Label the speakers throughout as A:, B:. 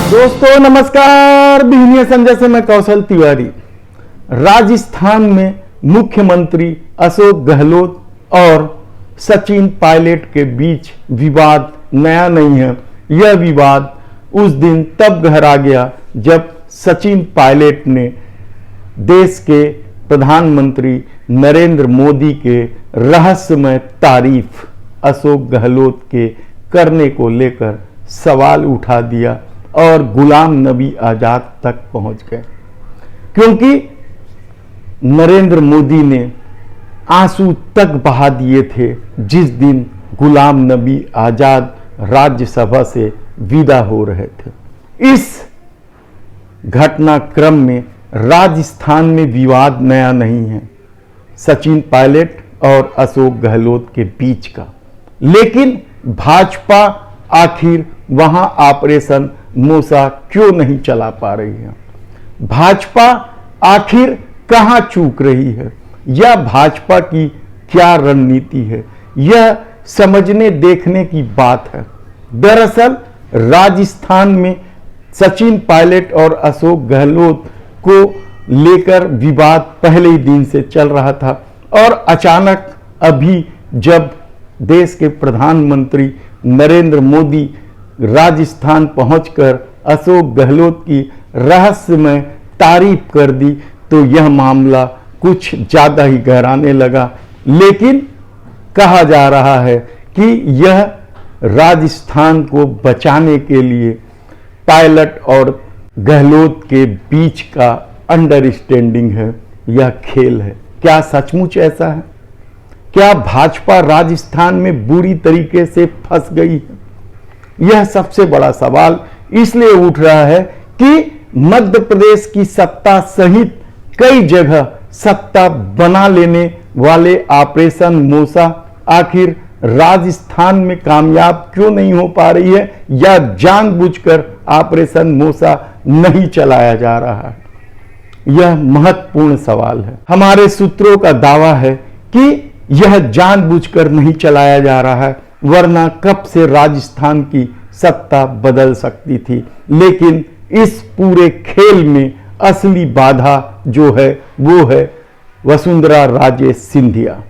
A: दोस्तों नमस्कार, बिहनिया संजय से मैं कौशल तिवारी। राजस्थान में मुख्यमंत्री अशोक गहलोत और सचिन पायलट के बीच विवाद नया नहीं है। यह विवाद उस दिन तब गहरा गया जब सचिन पायलट ने देश के प्रधानमंत्री नरेंद्र मोदी के रहस्यमय तारीफ अशोक गहलोत के करने को लेकर सवाल उठा दिया और गुलाम नबी आजाद तक पहुंच गए, क्योंकि नरेंद्र मोदी ने आंसू तक बहा दिए थे जिस दिन गुलाम नबी आजाद राज्यसभा से विदा हो रहे थे। इस घटनाक्रम में राजस्थान में विवाद नया नहीं है, सचिन पायलट और अशोक गहलोत के बीच का। लेकिन भाजपा आखिर वहां ऑपरेशन मूसा क्यों नहीं चला पा रही है? भाजपा आखिर कहां चूक रही है या भाजपा की क्या रणनीति है? यह समझने देखने की बात है। दरअसल राजस्थान में सचिन पायलट और अशोक गहलोत को लेकर विवाद पहले ही दिन से चल रहा था और अचानक अभी जब देश के प्रधानमंत्री नरेंद्र मोदी राजस्थान पहुंचकर अशोक गहलोत की रहस्यमय तारीफ कर दी तो यह मामला कुछ ज्यादा ही गहराने लगा। लेकिन कहा जा रहा है कि यह राजस्थान को बचाने के लिए पायलट और गहलोत के बीच का अंडरस्टैंडिंग है, यह खेल है। क्या सचमुच ऐसा है? क्या भाजपा राजस्थान में बुरी तरीके से फंस गई है? यह सबसे बड़ा सवाल इसलिए उठ रहा है कि मध्य प्रदेश की सत्ता सहित कई जगह सत्ता बना लेने वाले ऑपरेशन मूसा आखिर राजस्थान में कामयाब क्यों नहीं हो पा रही है या जानबूझकर ऑपरेशन मूसा नहीं चलाया जा रहा है? यह महत्वपूर्ण सवाल है। हमारे सूत्रों का दावा है कि यह जानबूझकर नहीं चलाया जा रहा है, वरना कब से राजस्थान की सत्ता बदल सकती थी। लेकिन इस पूरे खेल में असली बाधा जो है वो है वसुंधरा राजे सिंधिया।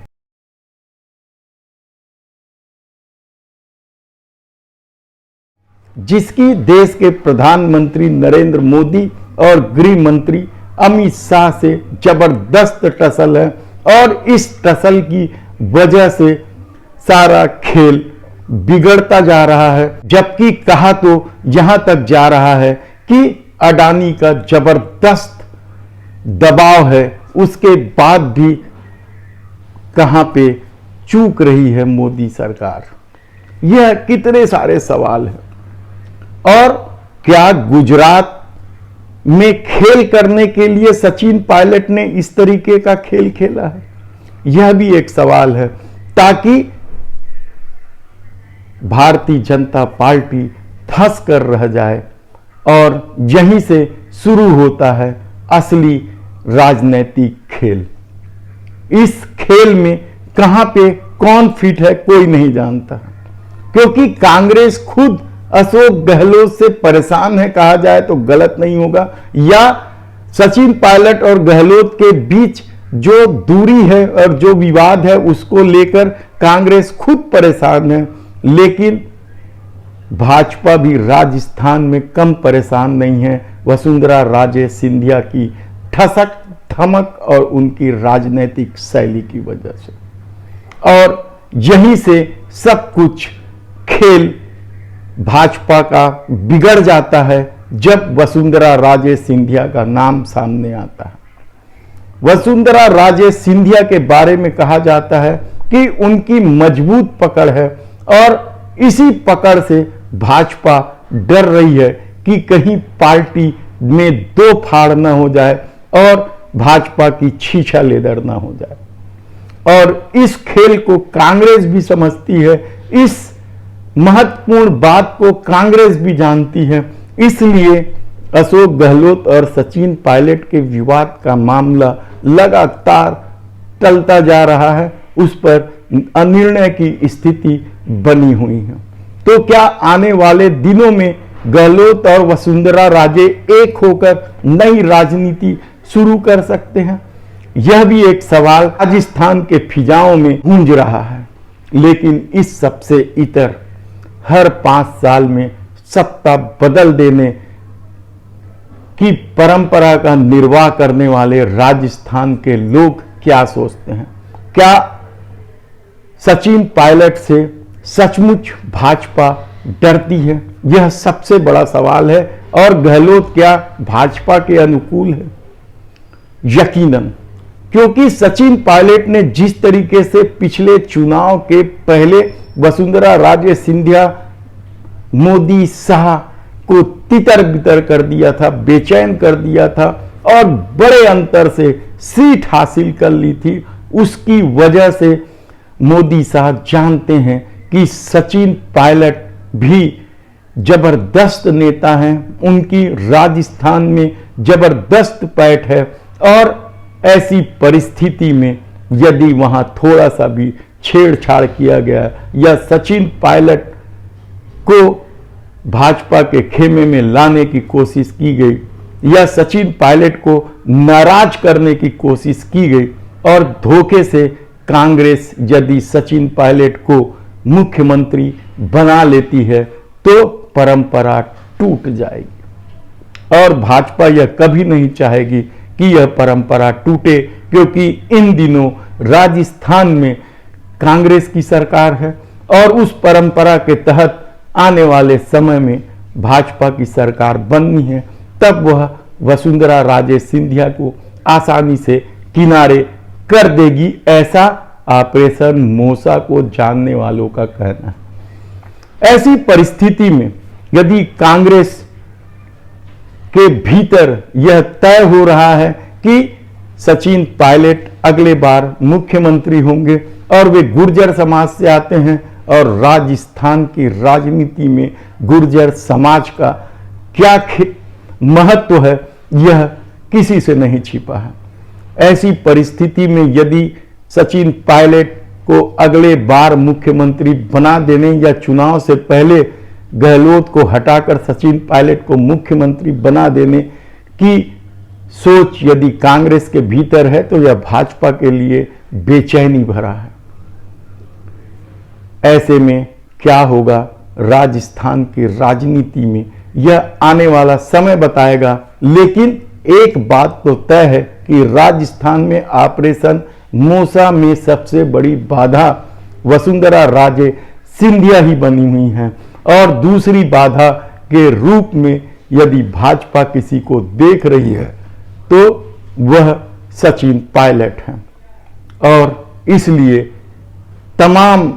A: जिसकी देश के प्रधानमंत्री नरेंद्र मोदी और गृह मंत्री अमित शाह से जबरदस्त टसल है और इस टसल की वजह से सारा खेल बिगड़ता जा रहा है। जबकि कहा तो यहां तक जा रहा है कि अडानी का जबरदस्त दबाव है, उसके बाद भी कहां पे चूक रही है मोदी सरकार? यह कितने सारे सवाल हैं। और क्या गुजरात में खेल करने के लिए सचिन पायलट ने इस तरीके का खेल खेला है? यह भी एक सवाल है, ताकि भारतीय जनता पार्टी फंस कर रह जाए। और यहीं से शुरू होता है असली राजनीतिक खेल। इस खेल में कहां पे कौन फिट है कोई नहीं जानता, क्योंकि कांग्रेस खुद अशोक गहलोत से परेशान है, कहा जाए तो गलत नहीं होगा, या सचिन पायलट और गहलोत के बीच जो दूरी है और जो विवाद है उसको लेकर कांग्रेस खुद परेशान है। लेकिन भाजपा भी राजस्थान में कम परेशान नहीं है वसुंधरा राजे सिंधिया की ठसक धमक और उनकी राजनीतिक शैली की वजह से। और यहीं से सब कुछ खेल भाजपा का बिगड़ जाता है जब वसुंधरा राजे सिंधिया का नाम सामने आता है। वसुंधरा राजे सिंधिया के बारे में कहा जाता है कि उनकी मजबूत पकड़ है और इसी पकड़ से भाजपा डर रही है कि कहीं पार्टी में दो फाड़ न हो जाए और भाजपा की छीछा लेदर न हो जाए। और इस खेल को कांग्रेस भी समझती है, इस महत्वपूर्ण बात को कांग्रेस भी जानती है। इसलिए अशोक गहलोत और सचिन पायलट के विवाद का मामला लगातार टलता जा रहा है, उस पर अनिर्णय की स्थिति बनी हुई है। तो क्या आने वाले दिनों में गहलोत और वसुंधरा राजे एक होकर नई राजनीति शुरू कर सकते हैं? यह भी एक सवाल राजस्थान के फिजाओं में गूंज रहा है। लेकिन इस सबसे इतर हर 5 साल में सत्ता बदल देने की परंपरा का निर्वाह करने वाले राजस्थान के लोग क्या सोचते हैं? क्या सचिन पायलट से सचमुच भाजपा डरती है? यह सबसे बड़ा सवाल है। और गहलोत क्या भाजपा के अनुकूल है? यकीनन, क्योंकि सचिन पायलट ने जिस तरीके से पिछले चुनाव के पहले वसुंधरा राजे सिंधिया, मोदी शाह को तितर बितर कर दिया था, बेचैन कर दिया था और बड़े अंतर से सीट हासिल कर ली थी, उसकी वजह से मोदी साहब जानते हैं कि सचिन पायलट भी जबरदस्त नेता हैं, उनकी राजस्थान में जबरदस्त पैठ है। और ऐसी परिस्थिति में यदि वहां थोड़ा सा भी छेड़छाड़ किया गया या सचिन पायलट को भाजपा के खेमे में लाने की कोशिश की गई या सचिन पायलट को नाराज करने की कोशिश की गई और धोखे से कांग्रेस यदि सचिन पायलट को मुख्यमंत्री बना लेती है तो परंपरा टूट जाएगी। और भाजपा यह कभी नहीं चाहेगी कि यह परंपरा टूटे, क्योंकि इन दिनों राजस्थान में कांग्रेस की सरकार है और उस परंपरा के तहत आने वाले समय में भाजपा की सरकार बननी है। तब वह वसुंधरा राजे सिंधिया को आसानी से किनारे कर देगी, ऐसा ऑपरेशन मोसा को जानने वालों का कहना है। ऐसी परिस्थिति में यदि कांग्रेस के भीतर यह तय हो रहा है कि सचिन पायलट अगले बार मुख्यमंत्री होंगे और वे गुर्जर समाज से आते हैं और राजस्थान की राजनीति में गुर्जर समाज का क्या महत्व है यह किसी से नहीं छिपा है। ऐसी परिस्थिति में यदि सचिन पायलट को अगले बार मुख्यमंत्री बना देने या चुनाव से पहले गहलोत को हटाकर सचिन पायलट को मुख्यमंत्री बना देने की सोच यदि कांग्रेस के भीतर है तो यह भाजपा के लिए बेचैनी भरा है। ऐसे में क्या होगा राजस्थान की राजनीति में यह आने वाला समय बताएगा। लेकिन एक बात तो तय है कि राजस्थान में ऑपरेशन मोसा में सबसे बड़ी बाधा वसुंधरा राजे सिंधिया ही बनी हुई हैं और दूसरी बाधा के रूप में यदि भाजपा किसी को देख रही है तो वह सचिन पायलट हैं। और इसलिए तमाम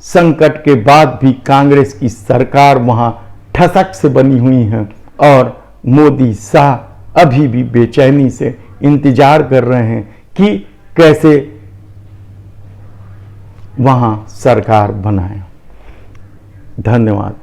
A: संकट के बाद भी कांग्रेस की सरकार वहां ठसक से बनी हुई है और मोदी शाह अभी भी बेचैनी से इंतजार कर रहे हैं कि कैसे वहां सरकार बनाए। धन्यवाद।